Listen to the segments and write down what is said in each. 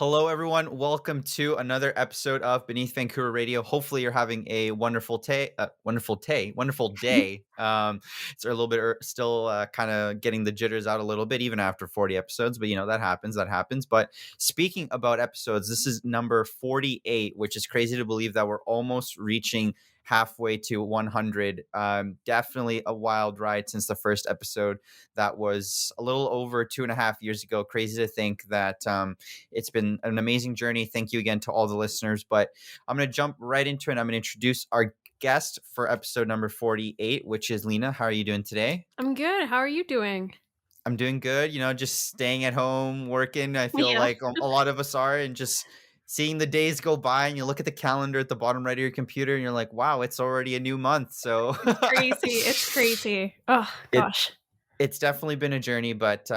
Hello, everyone. Welcome to another episode of Beneath Vancouver Radio. Hopefully, you're having a wonderful day. It's a little bit still kind of getting the jitters out a little bit, even after 40 episodes. But that happens. That happens. But speaking about episodes, this is number 48, which is crazy to believe that we're almost reaching halfway to 100. Definitely a wild ride since the first episode. That was a little over 2.5 years ago. Crazy to think that. It's been an amazing journey. Thank you again to all the listeners. But I'm going to jump right into it. I'm going to introduce our guest for episode number 48, which is Lina. How are you doing today? I'm good. How are you doing? I'm doing good. Just staying at home, working. I feel Yeah. like a lot of us are, and just seeing the days go by. And you look at the calendar at the bottom right of your computer, and you're like, wow, it's already a new month. So It's crazy. It's crazy. Oh, it, gosh. It's definitely been a journey, but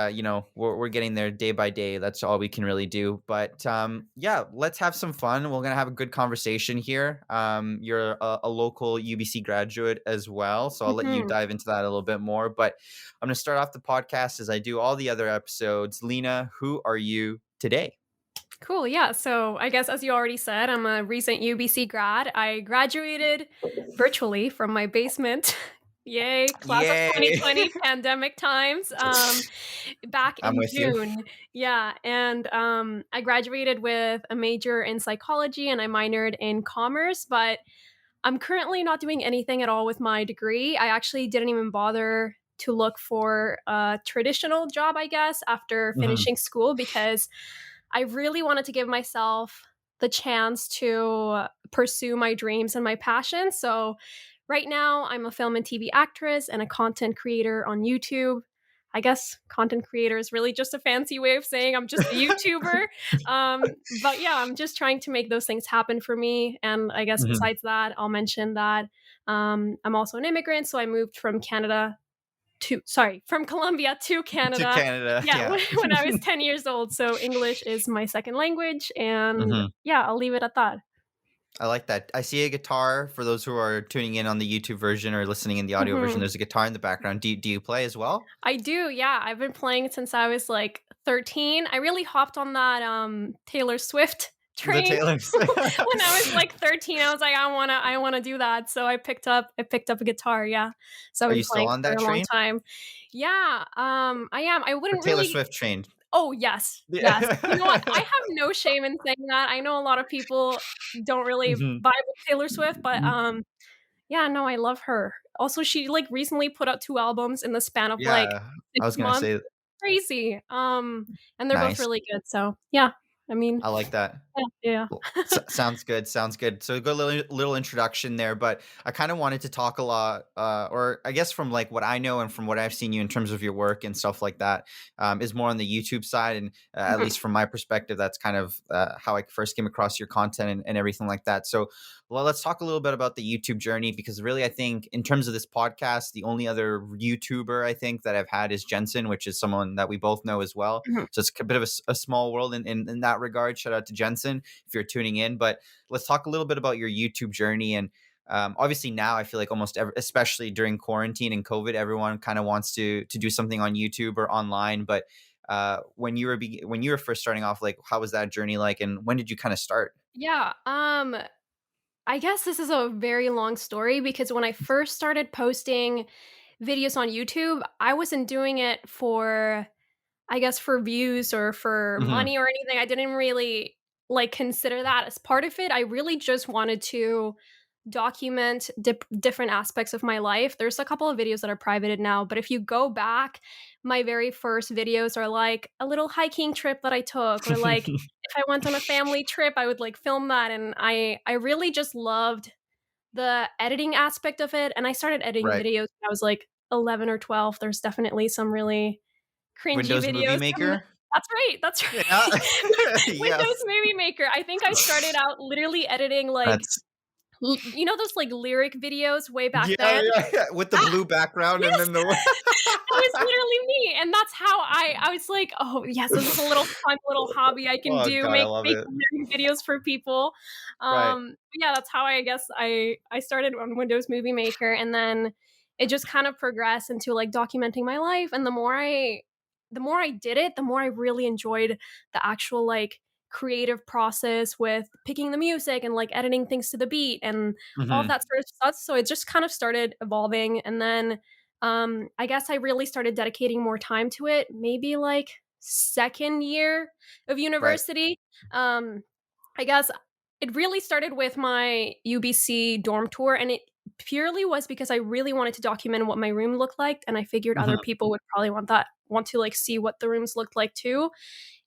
we're getting there day by day. That's all we can really do. But yeah, let's have some fun. We're gonna have a good conversation here. You're a local UBC graduate as well, so I'll let you Mhm. dive into that a little bit more. But I'm gonna start off the podcast as I do all the other episodes. Lina, who are you today? Cool. Yeah. So I guess, as you already said, I'm a recent UBC grad. I graduated virtually from my basement. Yay. Class of Yay! 2020 pandemic times. Back I'm in with you. June. Yeah. And I graduated with a major in psychology and I minored in commerce, but I'm currently not doing anything at all with my degree. I actually didn't even bother to look for a traditional job, I guess, after Mhm. finishing school because I really wanted to give myself the chance to pursue my dreams and my passions. So, right now, I'm a film and TV actress and a content creator on YouTube. I guess content creator is really just a fancy way of saying I'm just a YouTuber. But yeah, I'm just trying to make those things happen for me. And I guess Mhm. besides that, I'll mention that I'm also an immigrant. So I moved from Colombia to To Canada. Canada, Yeah, yeah. when I was 10 years old. So English is my second language. And Mhm. yeah, I'll leave it at that. I like that. I see a guitar for those who are tuning in on the YouTube version or listening in the audio version. Mhm. There's a guitar in the background. Do you play as well? I do, yeah. I've been playing since I was like 13. I really hopped on that Taylor Swift The train Taylor's. when I was like 13. I was like, I wanna do that. So I picked up a guitar, yeah. So I've Are been you still playing on for that a long train? time. Yeah, I am. I The wouldn't Taylor really. Swift train. Oh, yes, yes. You know what? I Yeah. have no shame in saying that. I know a lot of people don't really Mhm. vibe with Taylor Swift, but yeah, no, I love her. Also, she, like, recently put out 2 albums in the span of, like, Yeah, I 6 was gonna months. say Crazy. And they're both nice. really good, so, yeah. I mean, I like that. yeah, Cool. yeah. Sounds good. Sounds good. So a good little introduction there, but I kind of wanted to talk a lot, or I guess from like what I know and from what I've seen you in terms of your work and stuff like that, is more on the YouTube side, and at Mhm. least from my perspective, that's kind of how I first came across your content and everything like that. So, well, let's talk a little bit about the YouTube journey because really, I think in terms of this podcast, the only other YouTuber I think that I've had is Jensen, which is someone that we both know as well. Mhm. So it's a bit of a small world in that regard. Shout out to Jensen if you're tuning in. But let's talk a little bit about your YouTube journey. And obviously now I feel like especially during quarantine and COVID, everyone kind of wants to do something on YouTube or online. But when you were first starting off, like how was that journey like, and when did you kind of start? Yeah, I guess this is a very long story because when I first started posting videos on YouTube, I wasn't doing it for, I guess, for views or for Hmm. money or anything. I didn't really, like, consider that as part of it. I really just wanted to document different aspects of my life. There's a couple of videos that are privated now, but if you go back, my very first videos are like a little hiking trip that I took, or like if I went on a family trip, I would like film that, and I really just loved the editing aspect of it, and I started editing Right. videos when I was like 11 or 12. There's definitely some really cringy Windows Movie videos from Maker. That's right, that's Yeah. right. Windows Yes. Movie Maker. I think I started out literally editing, like, That's you know those, like, lyric videos way back yeah, then? yeah, yeah. With the Ah, blue background and yes! then the That was literally me, and that's how I was like, "Oh, yes, this is a little fun little hobby I can oh do, god, I love make it. lyric videos for people." Right. Yeah, that's how I guess I started on Windows Movie Maker, and then it just kind of progressed into, like, documenting my life, and the more I did it, the more I really enjoyed the actual, like, creative process with picking the music and like editing things to the beat and all of Hmm. that sort of stuff. So it just kind of started evolving. And then I guess I really started dedicating more time to it, maybe like second year of Right. university. Um, I guess it really started with my UBC dorm tour, and it purely was because I really wanted to document what my room looked like, and I figured other Hmm. people would probably want to like see what the rooms looked like too.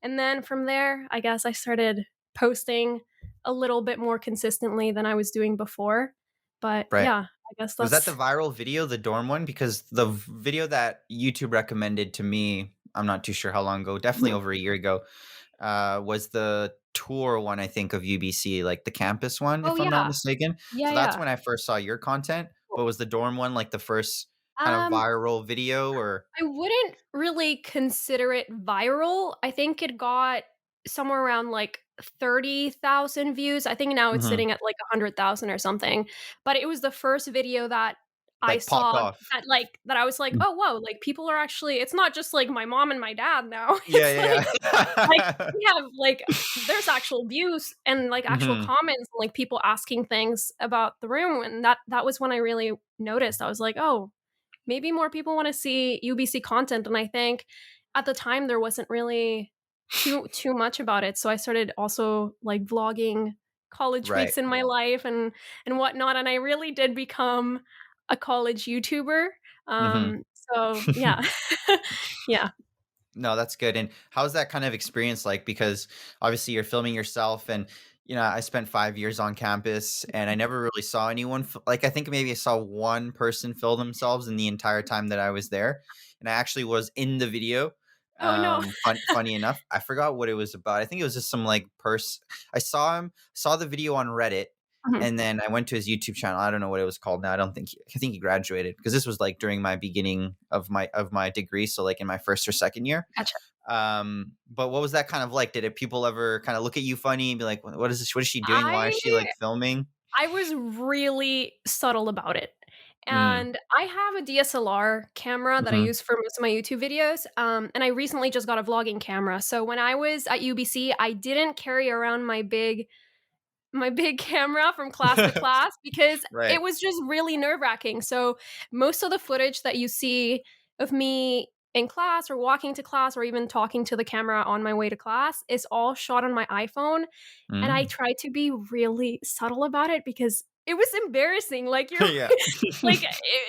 And then from there, I guess I started posting a little bit more consistently than I was doing before. But Right. yeah, I guess Was that the that's viral video, the dorm one? Because the video that YouTube recommended to me, I'm not too sure how long ago, definitely Mhm. over a year ago, was the tour one, I think, of UBC, like the campus one, Oh if I'm not yeah. mistaken. Yeah, So that's yeah. when I first saw your content. But was the dorm one like the first kind of Um viral video or? I wouldn't really consider it viral. I think it got somewhere around like 30,000 views. I think now it's Mhm. sitting at like 100,000 or something. But it was the first video that I Like popped saw off. that I was like, Mm. "Oh, whoa, like people are actually it's not just like my mom and my dad now." Yeah, It's yeah, like yeah. we have like there's actual views and like actual Mhm. comments and like people asking things about the room and that was when I really noticed. I was like, "Oh, maybe more people want to see UBC content." And I think at the time there wasn't really too much about it. So I started also like vlogging college Right. weeks in my life and whatnot. And I really did become a college YouTuber. Mhm. So yeah. Yeah. No, that's good. And how's that kind of experience like? Because obviously you're filming yourself, and I spent 5 years on campus, and I never really saw anyone. Like, I think maybe I saw one person film themselves in the entire time that I was there, and I actually was in the video. Oh no. Funny enough, I forgot what it was about. I think it was just some like I saw the video on Reddit, Mhm. and then I went to his YouTube channel. I don't know what it was called now. I don't think I think he graduated, because this was like during my beginning of my degree, so like in my first or second year. Gotcha. But what was that kind of like? Did people ever kind of look at you funny and be like, "What is this? What is she doing? Why I is she like filming?" I was really subtle about it. Mm, And I have a DSLR camera that I mhm. use for most of my YouTube videos. And I recently just got a vlogging camera. So when I was at UBC, I didn't carry around my big camera from class to class because Right. it was just really nerve-wracking. So most of the footage that you see of me in class or walking to class or even talking to the camera on my way to class is all shot on my iPhone, and I Mm. try to be really subtle about it because it was embarrassing, like, you're Yeah. like,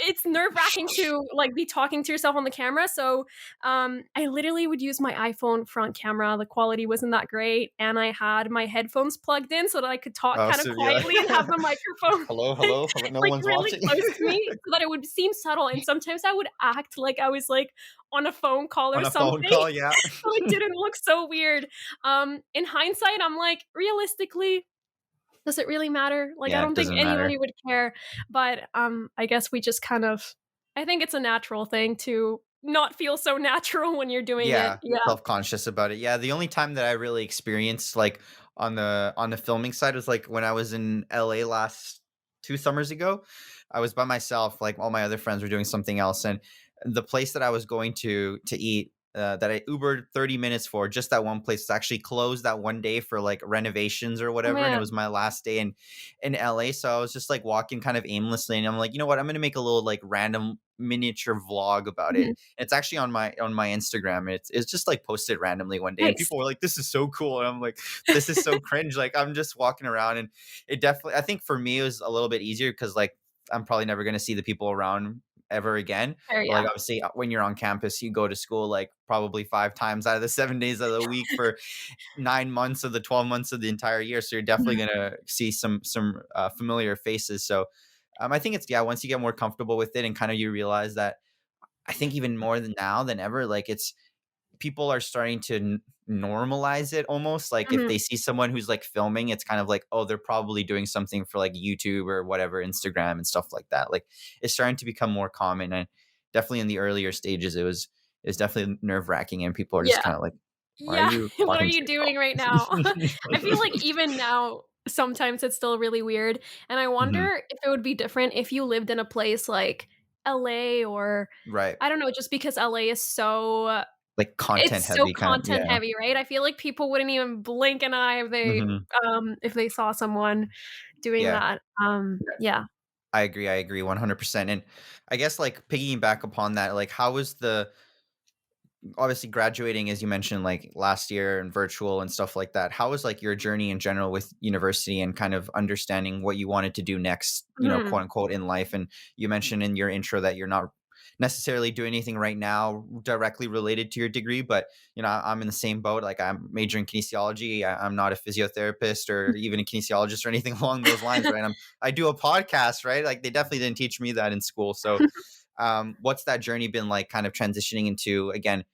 it's nerve-wracking to, like, be talking to yourself on the camera, so, I literally would use my iPhone front camera, the quality wasn't that great, and I had my headphones plugged in so that I could talk Oh, kinda so you're like, quietly and have the microphone, "Hello, like hello, hello, no like, one's really watching." close to me so that it would seem subtle, and sometimes I would act like I was, like, on a phone call or On a phone something call, yeah. so it didn't look so weird. In hindsight, I'm like, realistically, does it really matter? Like, I Yeah, it don't think doesn't matter. anybody would care, but, I guess we just kind of I think it's a natural thing to not feel so natural when you're doing it. Yeah, Yeah. self-conscious about it. Yeah, the only time that I really experienced, like, on the filming side was, like, when I was in LA last 2 summers ago. I was by myself, like, all my other friends were doing something else, and the place that I was going to eat, that I Ubered 30 minutes for, just that one place, was actually closed that one day for, like, renovations or Oh, whatever, and it man. was my last day in LA, so I was just, like, walking kind of aimlessly, and I'm like, "You know what? I'm gonna make a little, like, random miniature vlog about it." Mhm. It's actually on my Instagram. It's just like posted randomly one day, and Nice. people were like, "This is so cool," and I'm like, "This is so cringe." Like, I'm just walking around, and it definitely. I think for me it was a little bit easier because like I'm probably never gonna see the people around ever again. Fair, But like yeah. obviously when you're on campus, you go to school like probably 5 times out of the 7 days of the week for 9 months of the 12 months of the entire year. So you're definitely Mhm. gonna see some familiar faces. So I think it's yeah. Once you get more comfortable with it and kind of you realize that I think even more than now than ever, like it's people are starting to normalize it almost. Like if Mhm. they see someone who's like filming, it's kind of like, oh, they're probably doing something for like YouTube or whatever, Instagram and stuff like that. Like it's starting to become more common. And definitely in the earlier stages, it's definitely nerve wracking, and people are just Yeah. kind of like, why are Yeah. you What are talking to you doing right now? I feel yourself? like even now, sometimes it's still really weird, and I Mhm. wonder if it would be different if you lived in a place like LA or Right. I don't know, just because LA is so like content It's so heavy kind of, content yeah. heavy, right? I feel like people wouldn't even blink an eye if they saw someone doing Yeah. that. Yeah. I agree 100%. And I guess like piggying back upon that, like how was the obviously graduating as you mentioned like last year and virtual and stuff like that. How was like your journey in general with university and kind of understanding what you wanted to do next, Mhm. quote unquote in life? And you mentioned in your intro that you're not necessarily doing anything right now directly related to your degree, but I'm in the same boat. Like I'm majoring in kinesiology. I'm not a physiotherapist or even a kinesiologist or anything along those lines, right? I do a podcast, right? Like they definitely didn't teach me that in school. So what's that journey been like kind of transitioning into, again,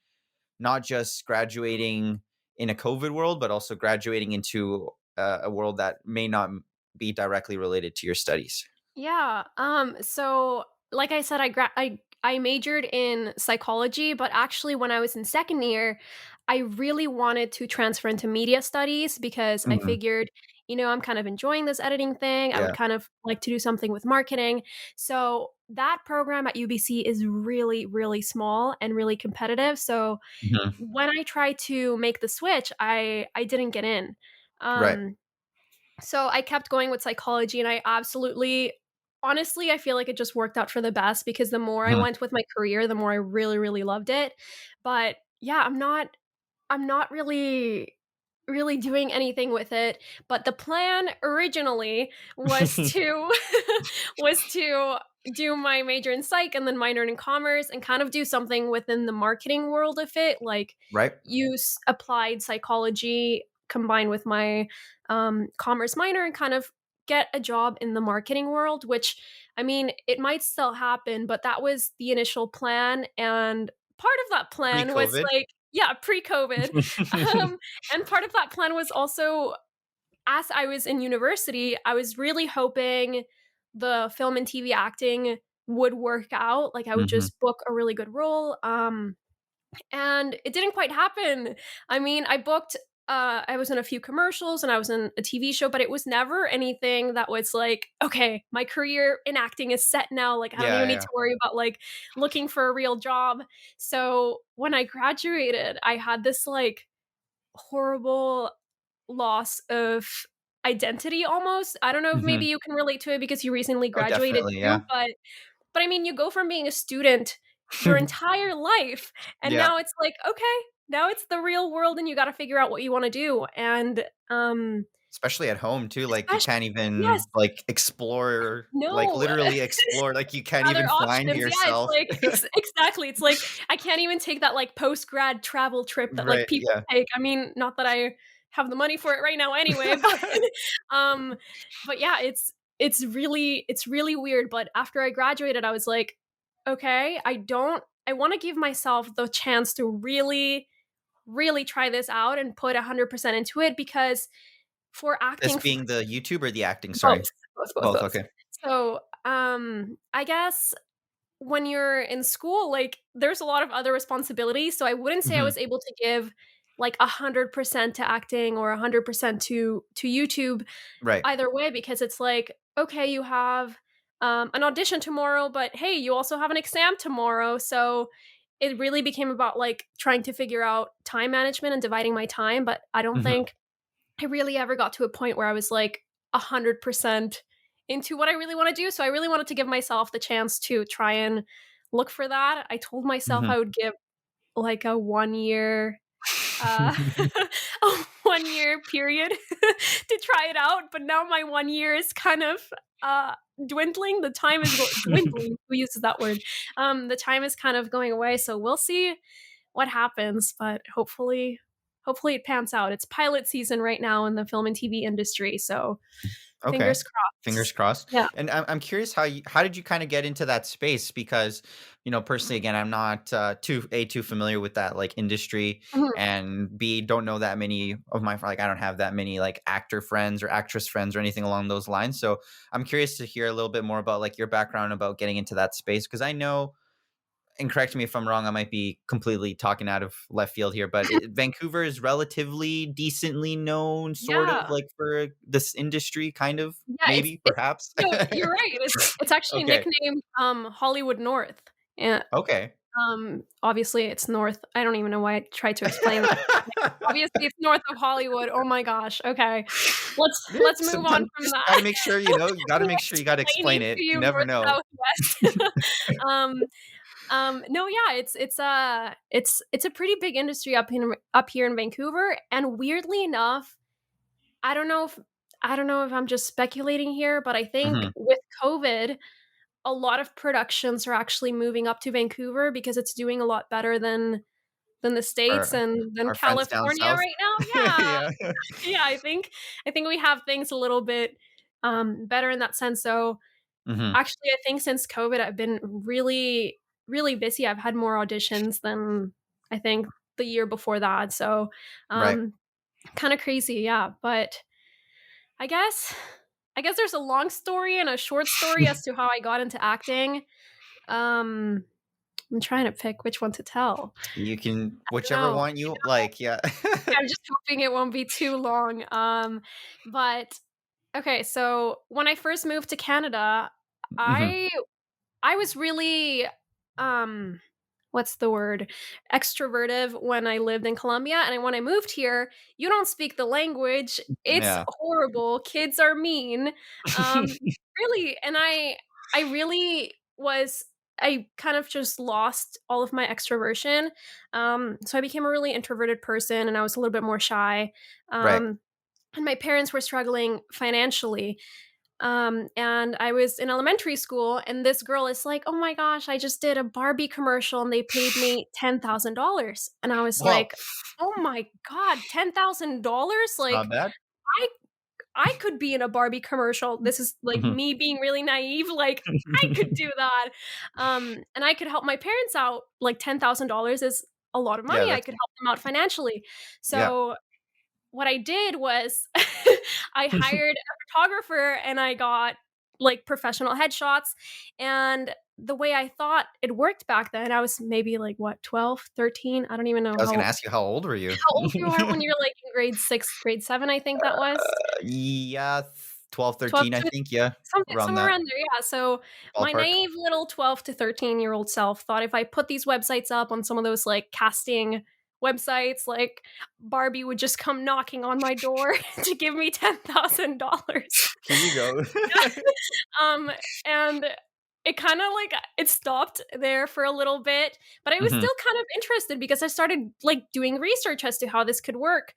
not just graduating in a COVID world, but also graduating into a world that may not be directly related to your studies? Yeah. So like I said, I majored in psychology, but actually when I was in second year, I really wanted to transfer into media studies because I Mhm. figured, I'm kind of enjoying this editing thing. I would Yeah. kind of like to do something with marketing. So that program at UBC is really, really small and really competitive. So Mhm. when I tried to make the switch, I didn't get in. Right. Um, so I kept going with psychology and I absolutely honestly, I feel like it just worked out for the best because the more I Mhm. went with my career, the more I really, really loved it. But yeah, I'm not really doing anything with it, but the plan originally was to was to do my major in psych and then minor in commerce and kind of do something within the marketing world of it, like Right. use applied psychology combined with my commerce minor and kind of get a job in the marketing world, which I mean, it might still happen, but that was the initial plan. And part of that plan was Pre-COVID? like, yeah, pre COVID. Um, and part of that plan was also as I was in university, I was really hoping the film and TV acting would work out. Like I would Mhm. just book a really good role. And it didn't quite happen. I mean, I was in a few commercials and I was in a TV show, but it was never anything that was like, okay, my career in acting is set now. Like I don't Yeah, even need yeah. to worry about like looking for a real job. So when I graduated, I had this like horrible loss of identity almost. I don't know if maybe Mhm. you can relate to it because you recently Oh, graduated definitely, too, yeah. but I mean, you go from being a student your entire life, and Yeah. now it's like, okay, now it's the real world and you gotta figure out what you wanna do, and, Especially at home too, like, you especially can't yes, even, like, explore, like, no. literally explore, like, you can't Other even find options, yeah, it's yourself. like exactly, it's like, I can't even take that, like, post-grad travel trip that, like, Right, people yeah. take. I mean, not that I have the money for it right now anyway, um, but yeah, it's really weird, but after I graduated, I was like, "Okay, I wanna give myself the chance to really, really try this out and put 100% into it," because for This acting being the YouTube or the acting? both, Sorry. both, both, Both, both. okay. So, I guess when you're in school, like, there's a lot of other responsibilities, so I wouldn't say I Mhm. was able to give, like, 100% to acting or 100% to YouTube Right. either way because it's like, okay, you have, an audition tomorrow, but, hey, you also have an exam tomorrow, so it really became about, like, trying to figure out time management and dividing my time, but I don't Mhm. think I really ever got to a point where I was, like, 100% into what I really wanna do, so I really wanted to give myself the chance to try and look for that. I told myself Mhm. I would give, like, a 1 year, uh, a 1 year period to try it out, but now my 1 year is kind of, uh, dwindling. The time is dwindling. Who uses that word? The time is kind of going away, so we'll see what happens, but hopefully it pans out. It's pilot season right now in the film and TV industry, so Okay. fingers Fingers crossed. crossed. Yeah. And I'm curious how did you kinda get into that space? Because, personally, again, I'm not, too familiar with that, like, industry, Mhm. and B, don't know that many of my like, I don't have that many, like, actor friends or actress friends or anything along those lines, so I'm curious to hear a little bit more about, like, your background about getting into that space because I know, and correct me if I'm wrong, I might be completely talking out of left field here, but Vancouver is relatively decently known, sort of Yeah. like for this industry, kind of, Yeah, maybe, it's perhaps. no, you're right. It's actually Okay. nicknamed, Hollywood North. Yeah. Okay. Obviously it's north. I don't even know why I tried to explain that. Obviously it's north of Hollywood. Oh my gosh. Okay. Let's move on Sometimes from just that. gotta make sure, you gotta make sure you gotta explain Explaining it. to You you never north, know. south, west. Um, no, yeah, it's a pretty big industry up here in Vancouver, and weirdly enough, I don't know if I don't know if I'm just speculating here, but I think Mhm. with COVID, a lot of productions are actually moving up to Vancouver because it's doing a lot better than the States Our and than our friends down California south. right now. Yeah. Yeah. Yeah, I think we have things a little bit, better in that sense, so, Mhm. actually, I think since COVID, I've been really, really busy. I've had more auditions than I think the year before that, so, Right. um, kinda crazy, yeah, but I guess I guess there's a long story and a short story as to how I got into acting. Um, I'm trying to pick which one to tell. You can I don't whichever know. one you like, yeah. I'm just hoping it won't be too long. But okay, so when I first moved to Canada, Mhm. I I was really um what's the word? Extrovertive when I lived in Colombia, and when I moved here, you don't speak the language. It's Yeah. horrible. Kids are mean. Um really, and I really was I kind of just lost all of my extroversion. So I became a really introverted person and I was a little bit more shy. Right. Um and my parents were struggling financially. And I was in elementary school, and this girl is like, "Oh my gosh, I just did a Barbie commercial and they paid me $10,000." And I was Well, like, "Oh my God, $10,000? it's not Like, bad. I I could be in a Barbie commercial. This is like Mhm. me being really naive. Like, I could do that. And I could help my parents out. Like, $10,000 is a lot of Yeah, money. I that's could help them out financially." yeah. So what I did was I hired a photographer and I got, like, professional headshots, and the way I thought it worked back then, I was maybe, like, what, 12, 13? I don't even know I was gonna how ask you how old were you? old you are when you're, like, in grade 6, grade 7, I think that was. Yeah, 12, 12 13, I to think, yeah, around somewhere that around there, yeah, so my ballpark. naive little 12 to 13-year-old self thought if I put these websites up on some of those, like, casting websites, like, Barbie would just come knocking on my door to give me $10,000. Here you go. Um, and it kinda, like it stopped there for a little bit, but I was Mhm. still kind of interested because I started, like, doing research as to how this could work.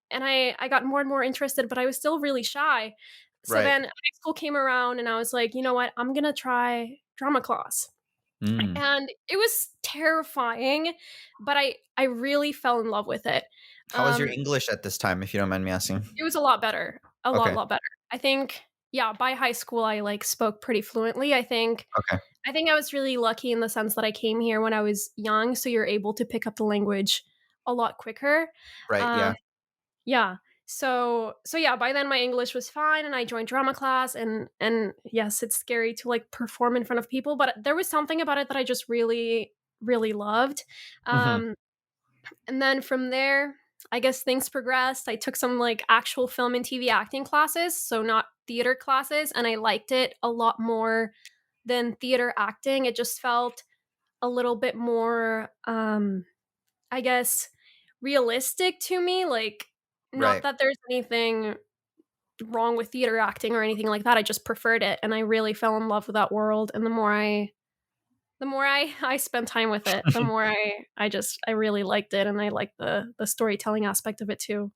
And I got more and more interested, but I was still really shy. So Right. then high school came around and I was like, "You know what? I'm gonna try drama class." Mm. And it was terrifying, but I really fell in love with it. How was your Um, English at this time, if you don't mind me asking? it was a lot better, a Okay, lot better. I think, yeah, by high school, I, like, spoke pretty fluently. okay. I think I was really lucky in the sense that I came here when I was young, so you're able to pick up the language a lot quicker. Right, Um, yeah. yeah. So yeah, by then my English was fine and I joined drama class and yes, it's scary to, like, perform in front of people, but there was something about it that I just really, really loved. Mhm. Um, and then from there, I guess things progressed. I took some, like, actual film and TV acting classes, so not theater classes, and I liked it a lot more than theater acting. It just felt a little bit more, I guess, realistic to me. Like, not Right. that there's anything wrong with theater acting or anything like that. I just preferred it, and I really fell in love with that world. And the more I spent time with it, the more I really liked it, and I liked the storytelling aspect of it too.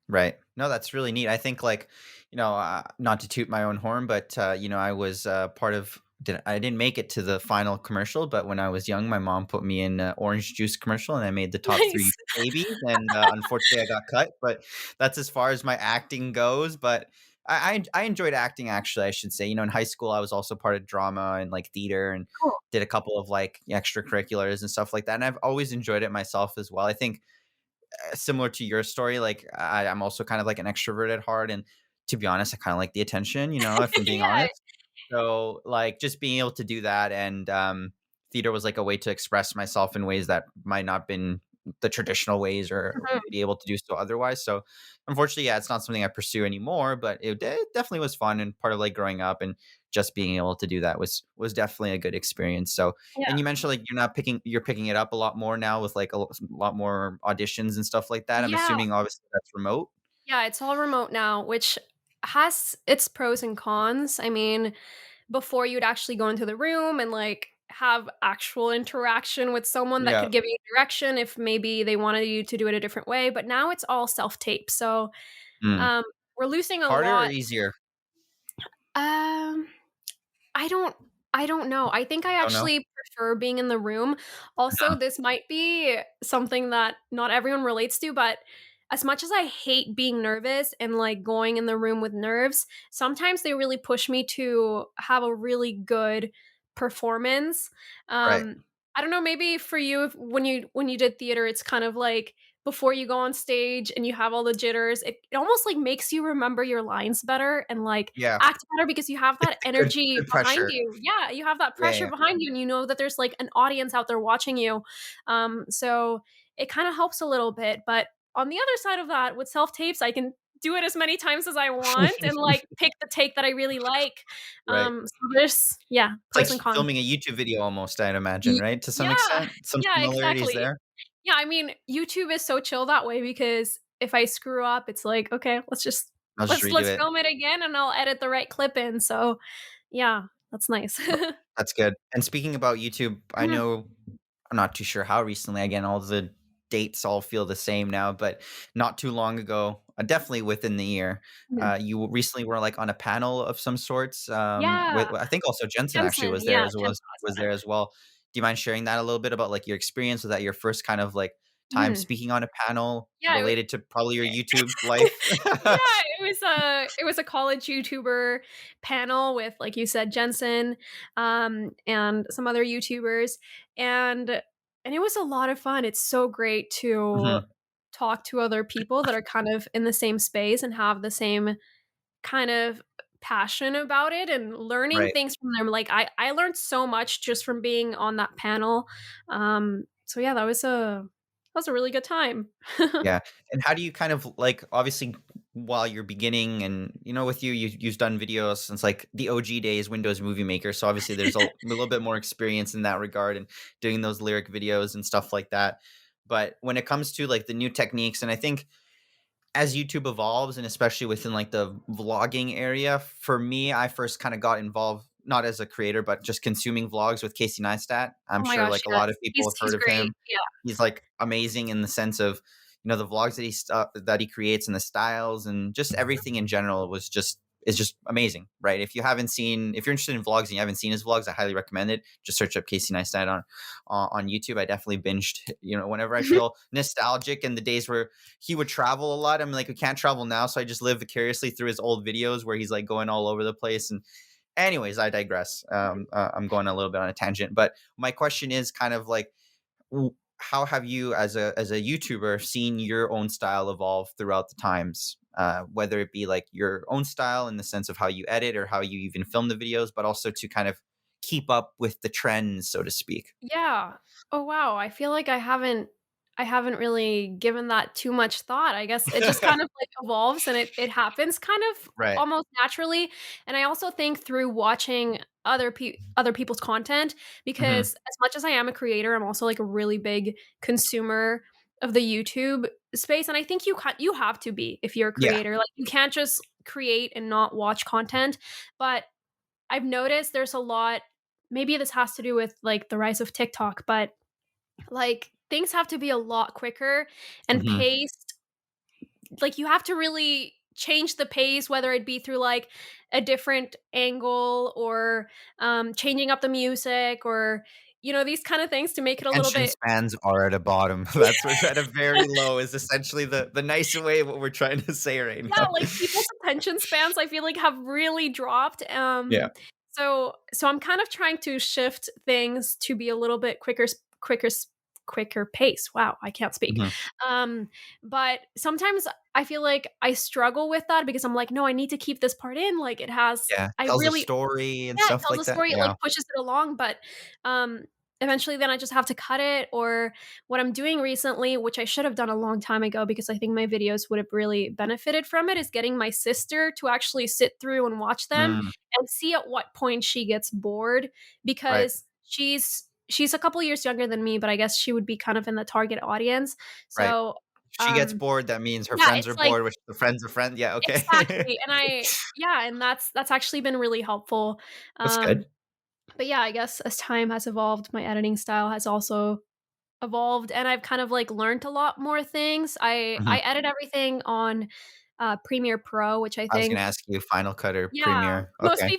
Right. No, that's really neat. I think, like, not to toot my own horn, but I was part of. I didn't make it to the final commercial, but when I was young, my mom put me in orange juice commercial, and I made the top three Nice. babies. And unfortunately, I got cut. But that's as far as my acting goes. But I enjoyed acting. Actually, I should say. In high school, I was also part of drama and like theater, and Cool. did a couple of like extracurriculars and stuff like that. And I've always enjoyed it myself as well. I think similar to your story, like I'm also kind of like an extrovert at heart, and to be honest, I kind of like the attention, if I'm being Yeah. honest. So like just being able to do that, and theater was like a way to express myself in ways that might not been the traditional ways or Mhm. be able to do so otherwise. So unfortunately, yeah, it's not something I pursue anymore, but it definitely was fun and part of like growing up and just being able to do that was definitely a good experience. So and you mentioned like you're picking it up a lot more now with like lot more auditions and stuff like that. I'm Yeah. assuming obviously that's remote. Yeah, it's all remote now, which has its pros and cons. I mean, before you'd actually go into the room and like have actual interaction with someone that Yeah. could give you direction if maybe they wanted you to do it a different way, but now it's all self-tape. So, Mm. um, we're losing a Harder or lot. easier? Um, I don't I don't know. I think I Don't know. actually prefer being in the room. Also, this might be something that not everyone relates to, but as much as I hate being nervous and like going in the room with nerves, sometimes they really push me to have a really good performance. Right. Um I don't know, maybe for you when you did theater, it's kind of like before you go on stage and you have all the jitters, it almost like makes you remember your lines better and like Yeah. act better because you have that Good energy good behind pressure. you. Yeah, you have that Yeah, pressure yeah. behind you and you know that there's like an audience out there watching you. So it kind of helps a little bit, but on the other side of that, with self-tapes, I can do it as many times as I want and like pick the take that I really like. Right. So there's yeah, It's like pros and cons. filming a YouTube video almost, I'd imagine, Ye right? To some Yeah, extent? Some yeah, similarities exactly. there? Yeah, I mean, YouTube is so chill that way because if I screw up, it's like, "Okay, I'll just redo let's it. film it again and I'll edit the right clip in." So, yeah, that's nice. That's good. And speaking about YouTube, I Mhm, know I'm not too sure how recently, again, all the dates all feel the same now, but not too long ago, definitely within the year, mhm. you recently were, like, on a panel of some sorts, Yeah, with I think also Jensen actually Jensen, was there yeah, as Jensen was was there. there as well. Do you mind sharing that a little bit about, like, your experience? Was that your first kind of, like, time Mhm. speaking on a panel Yeah, related to probably your YouTube life? yeah, it was a college YouTuber panel with, like you said, Jensen, and some other YouTubers, and it was a lot of fun. It's so great to Mhm. talk to other people that are kind of in the same space and have the same kind of passion about it and learning Right. things from them. Like I learned so much just from being on that panel. So yeah, that was a really good time. Yeah, and how do you kind of like obviously while you're beginning and with you've done videos since like the OG days, Windows Movie Maker, so obviously there's a little bit more experience in that regard and doing those lyric videos and stuff like that. But when it comes to like the new techniques, and I think as YouTube evolves, and especially within like the vlogging area, for me, I first kind of got involved not as a creator, but just consuming vlogs with Casey Neistat. I'm Oh my sure gosh, like a lot yes. of people have He's heard of great. him. Yeah. He's like amazing in the sense of the vlogs that he creates and the styles and just everything in general is just amazing, right? If you're interested in vlogs and you haven't seen his vlogs, I highly recommend it. Just search up Casey Neistat on YouTube. I definitely binged, whenever I feel nostalgic and the days where he would travel a lot. I'm like, we can't travel now, so I just live vicariously through his old videos where he's like going all over the place. And anyways, I digress. I'm going a little bit on a tangent, but my question is kind of like, how have you, as a YouTuber, seen your own style evolve throughout the times? Whether it be like your own style in the sense of how you edit or how you even film the videos, but also to kind of keep up with the trends, so to speak. Yeah. Oh, wow. I feel like I haven't really given that too much thought. I guess it just kind of, like, evolves and it happens kind of Right. almost naturally, and I also think through watching other people's content Hmm. because as much as I am a creator, I'm also, like, a really big consumer of the YouTube space, and I think you have to be if you're a Yeah. creator. Like, you can't just create and not watch content, but I've noticed there's a lot maybe this has to do with, like, the rise of TikTok, but, like, things have to be a lot quicker and Hmm. paced. Like, you have to really change the pace, whether it be through, like, a different angle or, changing up the music or, these kind of things to make it a little Attention bit. spans are at a bottom. That's what's at a very low is essentially the nicer way of what we're trying to say right Yeah, now. like, people's attention spans, I feel like, have really dropped, Yeah. so I'm kind of trying to shift things to be a little bit quicker pace. Wow, I can't speak. Mhm. Um, but sometimes I feel like I struggle with that because I'm like, "No, I need to keep this part in, like, it has." Yeah. I Tells a really story and Yeah, it stuff tells like a that. story, it, like, Yeah. pushes it along, but, um eventually then I just have to cut it. Or what I'm doing recently, which I should have done a long time ago because I think my videos would have really benefited from it, is getting my sister to actually sit through and watch them Mm, and see at what point she gets bored, right, because she's a couple years younger than me, but I guess she would be kind of in the target audience. right. So, If she gets bored, that means her yeah, friends are it's like, bored, which the friends are friends. Yeah, okay. exactly, and I yeah, and that's actually been really helpful. That's good. Um, but yeah, I guess as time has evolved, my editing style has also evolved, and I've kind of, like, learned a lot more things. I Mhm. edit everything on, Premiere Pro, which I I was gonna think, ask you Final Cut or yeah, Premiere. Okay,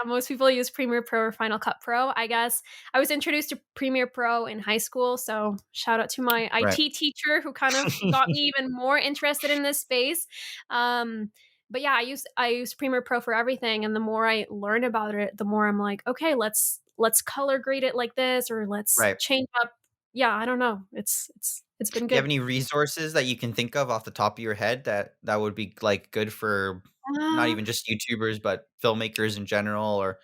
most people use Premiere Pro or Final Cut Pro, I guess. I was introduced to Premiere Pro in high school, so shout out to my right. IT teacher who kind of got me even more interested in this space. Um, but yeah, I use Premiere Pro for everything, and the more I learn about it, the more I'm like, "Okay, let's color grade it like this, or let's Right. change up." Yeah, I don't know. It's been Do you have good. any resources that you can think of off the top of your head that would be, like, good for not Uh even just YouTubers, but filmmakers in general or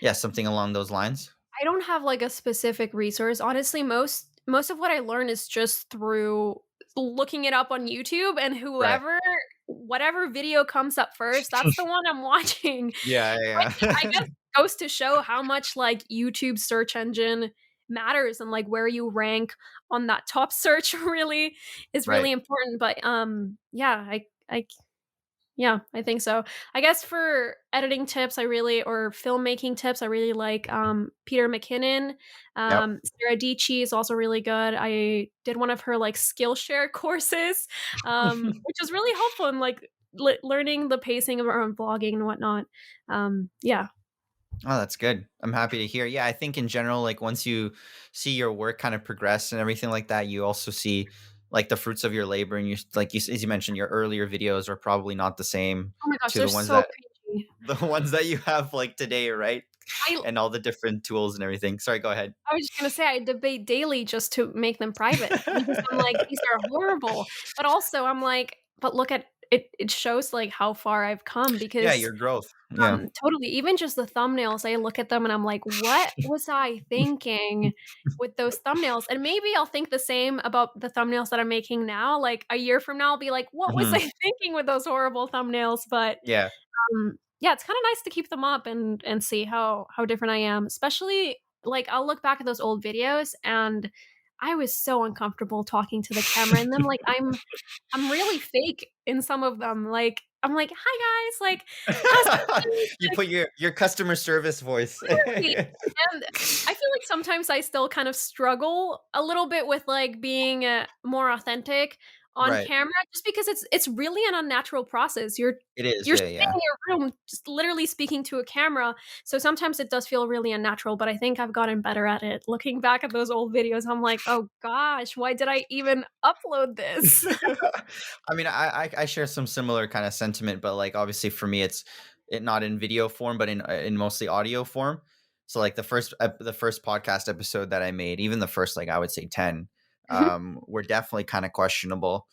yeah, something along those lines? I don't have, like, a specific resource. Honestly, most of what I learn is just through looking it up on YouTube, and Right. whatever video comes up first, that's the one I'm watching. Yeah, Which I yeah. guess goes to show how much, like, YouTube search engine matters, and, like, where you rank on that top search really is Right. really important. But, yeah, yeah, I think so. I guess for editing tips, or filmmaking tips, I really like, Peter McKinnon. Yep. Sarah Dietschy is also really good. I did one of her, like, Skillshare courses, which was really helpful in, like, learning the pacing of our own vlogging and whatnot. Yeah. Oh, that's good. I'm happy to hear. Yeah, I think in general, like once you see your work kind of progress and everything like that, you also see like the fruits of your labor. And as you mentioned, your earlier videos are probably not the same Oh my gosh, to they're the ones so that cringy. the ones that you have like today, right? I And all the different tools and everything. Sorry, go ahead. I was just gonna say I debate daily just to make them private, because I'm like, "These are horrible." But also I'm like, "But look at it." It shows, like, how far I've come, Yeah, because, your growth. Yeah. totally, even just the thumbnails, I look at them and I'm like, "What was I thinking with those thumbnails?" And maybe I'll think the same about the thumbnails that I'm making now, like, a year from now, I'll be like, "What was I Mhm. thinking with those horrible thumbnails?" But Yeah. yeah, it's kinda nice to keep them up and see how different I am, especially, like, I'll look back at those old videos, and I was so uncomfortable talking to the camera in them, like, I'm really fake in some of them, like, I'm like, "Hi, guys," like, "How's everything?" You Like, put your customer service voice. literally, and I feel like sometimes I still kind of struggle a little bit with, like, being, more authentic on Right. camera, just because it's really an unnatural process. It is. You're Yeah, sitting yeah. in your room just literally speaking to a camera, so sometimes it does feel really unnatural, but I think I've gotten better at it. Looking back at those old videos, I'm like, "Oh gosh, why did I even upload this?" I mean, I share some similar kind of sentiment, but like obviously for me, it's it not in video form, but in mostly audio form. So like the first podcast episode that I made, even the first like I would say 10, were definitely kind of questionable.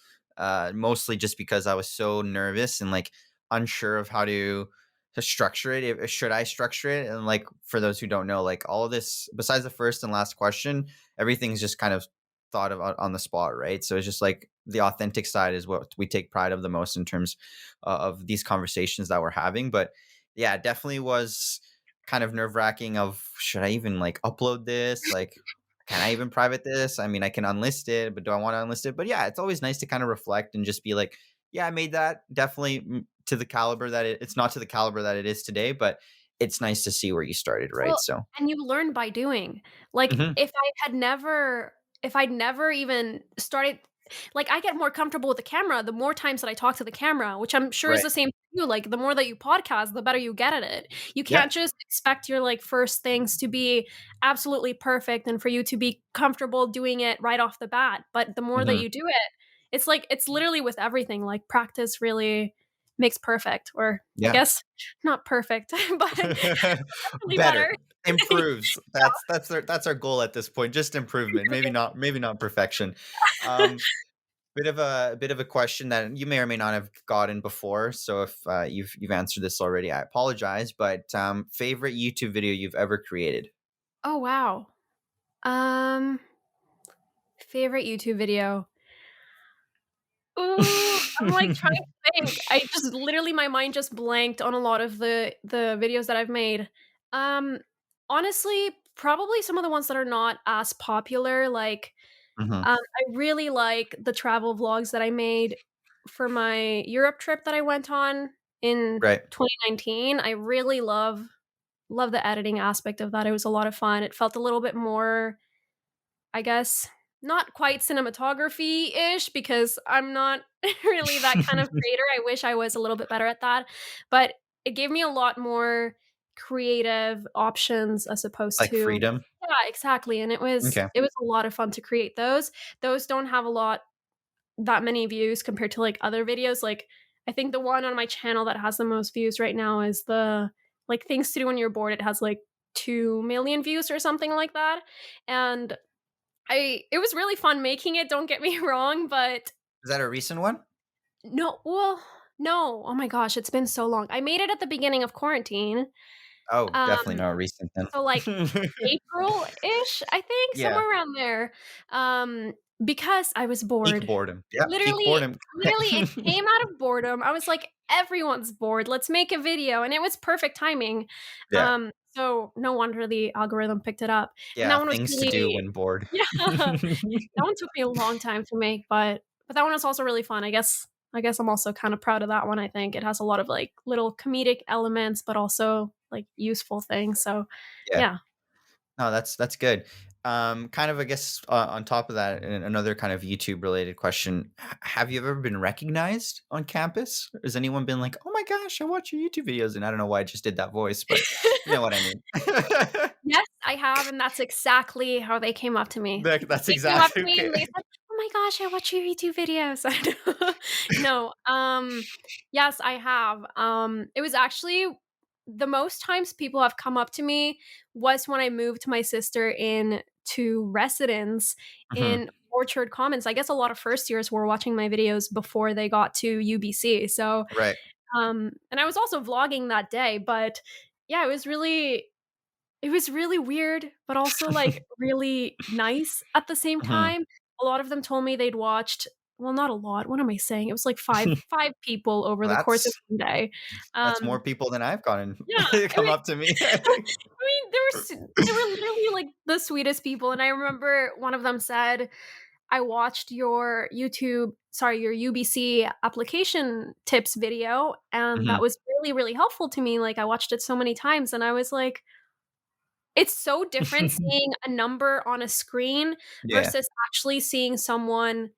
Mostly just because I was so nervous and like unsure of how to structure it. Should I structure it? And like for those who don't know, like all of this, besides the first and last question, everything's just kind of thought of on the spot, right? So it's just like the authentic side is what we take pride of the most in terms of these conversations that we're having. But yeah, it definitely was kind of nerve wracking. Of should I even like upload this? Like, can I even private this? I mean, I can unlist it, but do I want to unlist it? But yeah, it's always nice to kind of reflect and just be like, yeah, I made that definitely to the caliber that it's not to the caliber that it is today, but it's nice to see where you started, right? Well, So, and you learn by doing. Like, mhm, if I'd never even started, like, I get more comfortable with the camera the more times that I talk to the camera, which I'm sure is right. the same for you, like, the more that you podcast, the better you get at it. You Yeah. can't just expect your, like, first things to be absolutely perfect and for you to be comfortable doing it right off the bat, but the more that Mhm. you do it, it's like it's literally with everything, like, practice really makes perfect, or I Yeah. guess not perfect, but definitely better. Better, improves. That's our goal at this point, just improvement, maybe not perfection. Um, bit of a question that you may or may not have gotten before, so if, you've answered this already, I apologize, but, favorite YouTube video you've ever created? Oh, wow. Um, Favorite YouTube video? Ooh, I'm, like, trying to think. I just literally my mind just blanked on a lot of the videos that I've made. Um, Honestly, probably some of the ones that are not as popular, like, Mhm. I really like the travel vlogs that I made for my Europe trip that I went on in Right. 2019. I really love the editing aspect of that. It was a lot of fun. It felt a little bit more, I guess, not quite cinematography-ish because I'm not really that kind of creator. I wish I was a little bit better at that, but it gave me a lot more creative options as opposed Like to. freedom? Yeah, exactly, and it was Okay. it was a lot of fun to create those. Those don't have a lot that many views compared to, like, other videos, like, I think the one on my channel that has the most views right now is the, like, things to do when you're bored. It has, like, 2,000,000 views or something like that, and it was really fun making it, don't get me wrong, but Is that a recent one? no, well, no, oh my gosh, it's been so long. I made it at the beginning of quarantine, Oh, um, definitely not recent then. so, like, April-ish, I think, Yeah. somewhere around there, because I was Peak bored. boredom. Yeah, peak Literally boredom. literally, it came out of boredom. I was like, "Everyone's bored, let's make a video," and it was perfect timing. Yeah. So no wonder the algorithm picked it up, and that Yeah, one was things to do really. when bored. Yeah, that one took me a long time to make, but that one was also really fun. I guess I'm also kinda proud of that one, I think. It has a lot of, like, little comedic elements, but also, like, useful things, so Yeah. yeah. No, that's good. Kind of, I guess, on top of that, and another kind of YouTube related question: have you ever been recognized on campus? Has anyone been like, "Oh my gosh, I watch your YouTube videos," and I don't know why I just did that voice, but you know what I mean. Yes, I have, and that's exactly how they came up to me. That's They came up exactly to me and they okay. said, "Oh my gosh, I watch your YouTube videos." No, yes, I have. It was actually the most times people have come up to me was when I moved my sister in to residence Mhm. in Orchard Commons. I guess a lot of first years were watching my videos before they got to UBC, so, Right. and I was also vlogging that day, but yeah, it was really weird, but also, like, really nice at the same Mhm. time. A lot of them told me they'd watched, well, not a lot, what am I saying? It was like five people over Well, the course of that's one day. that's more Um, people than I've gotten yeah, I come mean up to me. I mean, they were literally, like, the sweetest people, and I remember one of them said, "I watched your UBC application tips video, and that Mhm. was really, really helpful to me, like, I watched it so many times," and I was like, it's so different seeing a number on a screen Yeah. versus actually seeing someone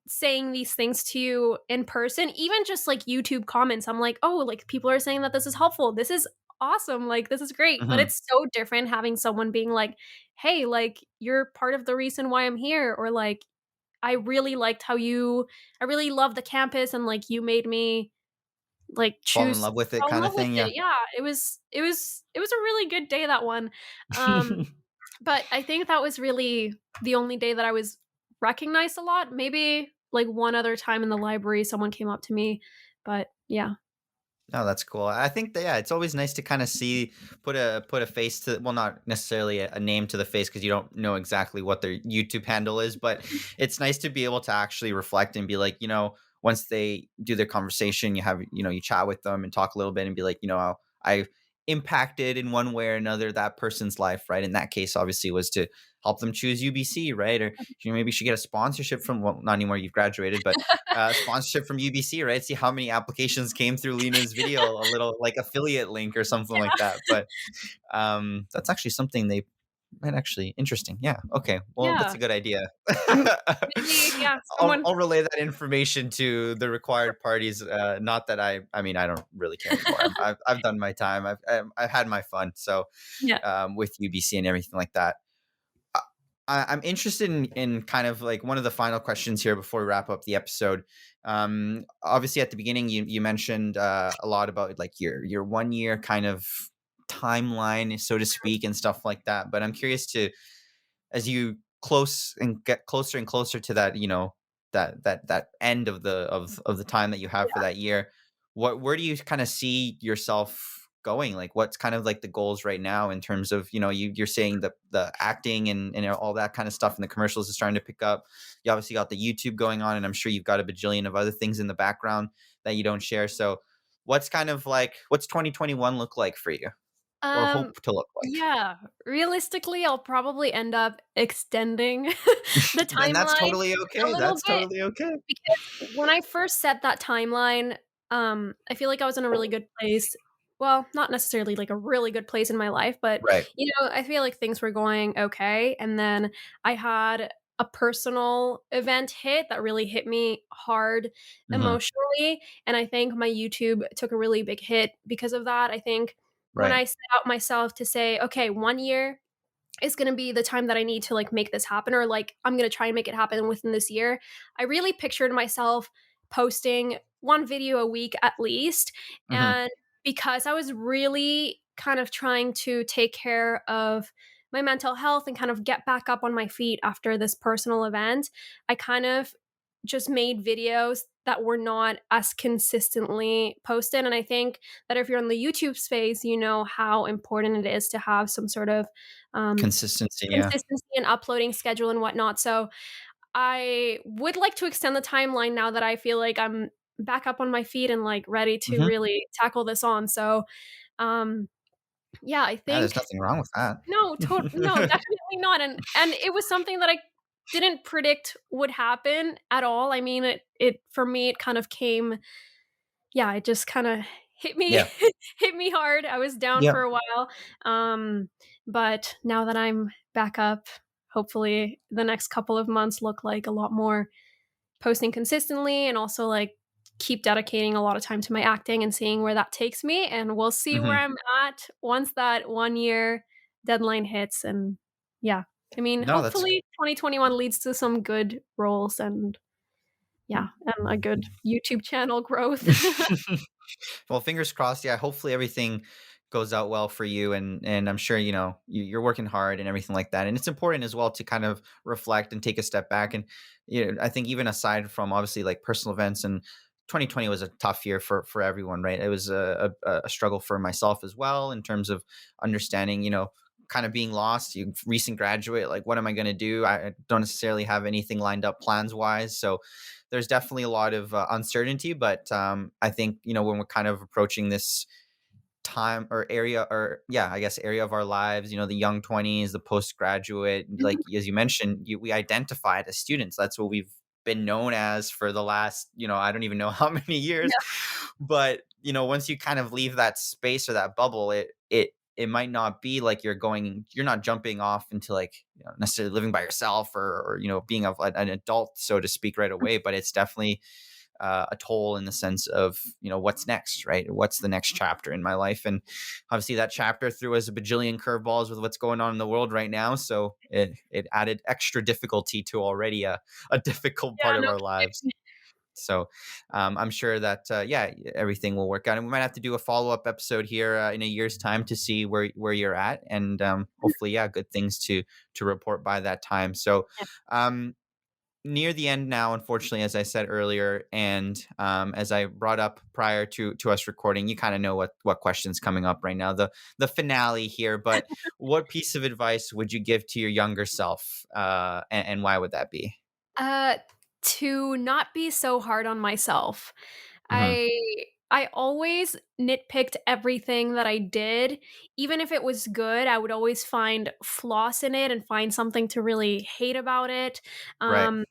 saying these things to you in person. Even just, like, YouTube comments, I'm like, "Oh, like, people are saying that this is helpful. This is awesome, like, this is great." But Mhm. it's so different having someone being like, "Hey, like, you're part of the reason why I'm here," or like, I really love the campus and, like, you made me, like, Fall in choose love with it fall in kinda love with thing, yeah. it." Yeah, it was a really good day, that one. Um but I think that was really the only day that I was recognized a lot. Maybe, like, one other time in the library, someone came up to me, but yeah. No, that's cool. I think that, yeah, it's always nice to kind of see, put a face to, well, not necessarily a name to the face because you don't know exactly what their YouTube handle is, but it's nice to be able to actually reflect and be like, once they do their conversation, you have, you chat with them and talk a little bit and be like, I impacted in one way or another that person's life, right? In that case, obviously, was to help them choose UBC, right? Or maybe you should get a sponsorship from, well, not anymore, you've graduated, but sponsorship from UBC, right? See how many applications came through Lina's video, a little like affiliate link or something like Yeah, that. But that's actually something they might actually interesting. Yeah. Okay. Well, that's yeah. a good idea. Maybe, yeah, I'll, someone. I'll relay that information to the required parties. Not that I mean, I don't really care anymore. I've done my time. I've had my fun. So Yeah, with UBC and everything like that. I'm interested in kind of like one of the final questions here before we wrap up the episode. Obviously, at the beginning, you mentioned a lot about like your 1 year kind of timeline, so to speak, and stuff like that. But I'm curious to, as you close and get closer and closer to that, that end of the time that you have for yeah. that year. Where do you kind of see yourself? going? Like, what's kind of like the goals right now in terms of, you're saying the acting and all that kind of stuff, and the commercials is starting to pick up. You obviously got the YouTube going on, and I'm sure you've got a bajillion of other things in the background that you don't share. So what's 2021 look like for you, or Um, hope to look like? yeah, realistically, I'll probably end up extending the And that's timeline totally a okay. little That's bit totally okay. because when I first set that timeline, I feel like I was in a really good place. Well, not necessarily like a really good place in my life, but Right. I feel like things were going okay. And then I had a personal event hit that really hit me hard Hmm. emotionally. And I think my YouTube took a really big hit because of that. I think when Right. I set out myself to say, okay, 1 year is gonna be the time that I need to like make this happen, or like I'm gonna try and make it happen within this year. I really pictured myself posting one video a week at least. Hmm. And because I was really kind of trying to take care of my mental health and kind of get back up on my feet after this personal event, I kind of just made videos that were not as consistently posted. And I think that if you're in the YouTube space, you know how important it is to have some sort of um, Consistency. Yeah. consistency and uploading schedule and whatnot. So I would like to extend the timeline now that I feel like I'm back up on my feet and like ready to Hmm. really tackle this on. So um yeah, I Yeah, there's think nothing wrong with that. no, definitely not. And it was something that I didn't predict would happen at all. I mean, it for me it kind of came, yeah, it just kind of hit me Yeah. hit me hard. I was down Yeah. for a while. Um but now that I'm back up, hopefully the next couple of months look like a lot more posting consistently, and also like keep dedicating a lot of time to my acting and seeing where that takes me, and we'll see where Hmm. I'm at once that 1 year deadline hits. And yeah, I mean, No, that's hopefully 2021 leads to some good roles and yeah, and a good YouTube channel growth. well, fingers crossed. Yeah, hopefully everything goes out well for you, and I'm sure you're working hard and everything like that. And it's important as well to kind of reflect and take a step back. And I think even aside from obviously like personal events, and 2020 was a tough year for everyone, right? It was a struggle for myself as well in terms of understanding, kind of being lost. You recent graduate, like what am I going to do? I don't necessarily have anything lined up plans wise, so there's definitely a lot of uncertainty. But I think when we're kind of approaching this time or area, or yeah, I guess area of our lives, the young 20s, the postgraduate, like as you mentioned, we identified as students. That's what we've been known as for the last, I don't even know how many years. Yeah. But once you kind of leave that space or that bubble, it might not be like you're not jumping off into like necessarily living by yourself, or being an adult, so to speak, right away. But it's definitely a toll in the sense of what's next, right? What's the next chapter in my life? And obviously that chapter threw us a bajillion curveballs with what's going on in the world right now, so it added extra difficulty to already a difficult part Yeah, of no our lives. kidding. So I'm sure that yeah, everything will work out, and we might have to do a follow up episode here in a year's time to see where you're at, and hopefully, yeah, good things to report by that time. So, um, near the end now, unfortunately, as I said earlier, and as I brought up prior to us recording, you kind of know what question's coming up right now, the finale here. But what piece of advice would you give to your younger self, and why would that be? Uh, to not be so hard on myself. Hmm. I I always nitpicked everything that I did. Even if it was good, I would always find flaws in it and find something to really hate about it. Right. Um,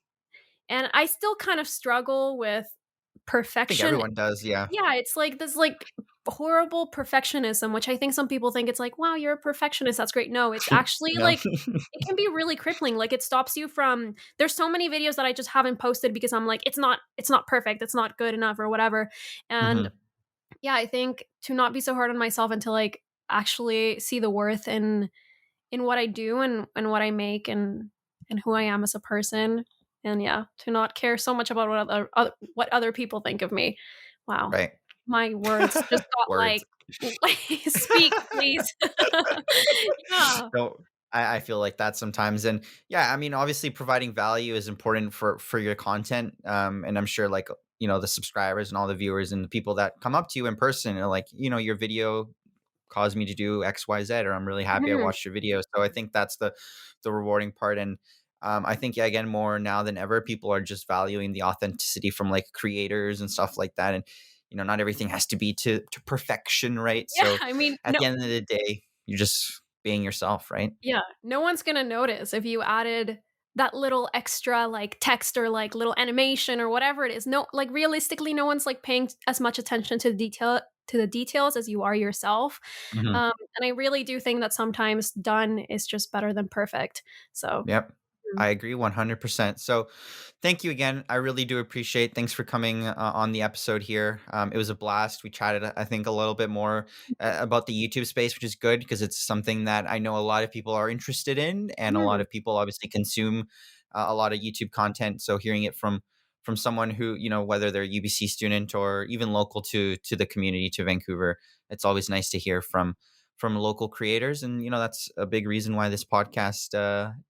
and I still kind of struggle with I think perfection. everyone does. Yeah. Yeah, it's like this like horrible perfectionism, which I think some people think it's like, wow, you're a perfectionist. That's great. No, it's actually No. like it can be really crippling. Like it stops you from, there's so many videos that I just haven't posted because I'm like, it's not perfect, it's not good enough or whatever. And Hmm. yeah, I think to not be so hard on myself and to like actually see the worth in what I do and what I make and who I am as a person. And yeah, to not care so much about what other people think of me. Wow. Right. My words just got Words. like speak, please. Yeah. No, I feel like that sometimes. And yeah, I mean, obviously providing value is important for your content. And I'm sure like, the subscribers and all the viewers and the people that come up to you in person are like, your video caused me to do XYZ, or I'm really happy I Mhm. watched your video. So I think that's the rewarding part. And I think, yeah, again, more now than ever, people are just valuing the authenticity from like creators and stuff like that. And not everything has to be to perfection, right? Yeah, So I mean, at the end of the day, you're just being yourself, right? yeah, no one's gonna notice if you added that little extra, like, text or, like, little animation or whatever it is. No, like, realistically, no one's, like, paying as much attention to the details as you are yourself, Mhm. and I really do think that sometimes done is just better than perfect, so Yep. mm. I agree 100%. So thank you again. I really do appreciate. Thanks for coming on the episode here. It was a blast. We chatted, I think, a little bit more about the YouTube space, which is good because it's something that I know a lot of people are interested in, and a lot Mhm. of people obviously consume a lot of YouTube content. So hearing it from someone who, whether they're a UBC student or even local to the community, to Vancouver, it's always nice to hear from local creators. And that's a big reason why this podcast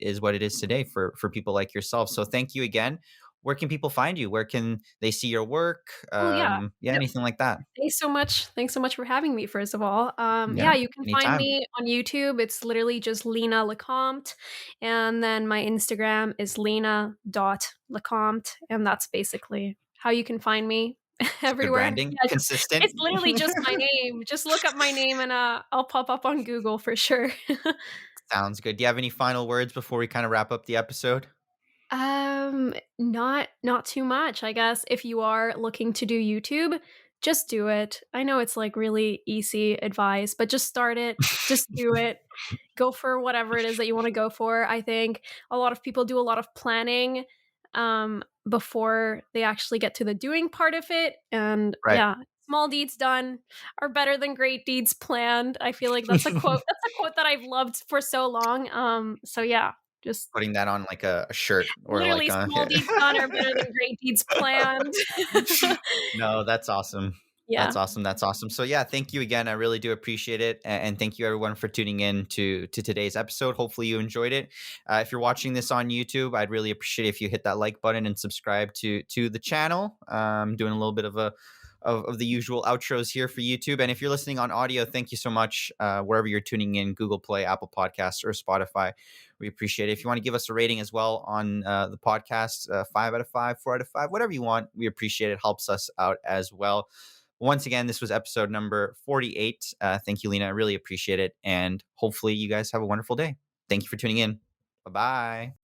is what it is today for people like yourself. So thank you again. Where can people find you? Where can they see your work? Oh, yeah. Yeah, anything like that. Thanks so much. Thanks so much for having me, first of all. Yeah, Yeah, you can find anytime. me on YouTube. It's literally just Lina Lecompte. And then my Instagram is lina.lecompte. And that's basically how you can find me It's good everywhere. branding, Yeah, consistent. it's literally just my name. Just look up my name and I'll pop up on Google for sure. Sounds good. Do you have any final words before we kind of wrap up the episode? Not too much, I guess. If you are looking to do YouTube, just do it. I know it's like really easy advice, but just start it. Just do it. Go for whatever it is that you want to go for. I think a lot of people do a lot of planning before they actually get to the doing part of it. And Right. yeah, small deeds done are better than great deeds planned. I feel like that's a quote. That's a quote that I've loved for so long. So yeah, just Putting that on like a shirt or like literally, a small deeds done are better than great deeds planned. No, that's awesome. Yeah. That's awesome. That's awesome. So yeah, thank you again. I really do appreciate it, and thank you everyone for tuning in to today's episode. Hopefully you enjoyed it. If you're watching this on YouTube, I'd really appreciate if you hit that like button and subscribe to the channel. Doing a little bit of the usual outros here for YouTube. And if you're listening on audio, thank you so much. Wherever you're tuning in, Google Play, Apple Podcasts, or Spotify, we appreciate it. If you want to give us a rating as well on the podcast, 5 out of 5, 4 out of 5, whatever you want, we appreciate it. Helps us out as well. Once again, this was episode number 48. Thank you, Lina. I really appreciate it. And hopefully you guys have a wonderful day. Thank you for tuning in. Bye-bye.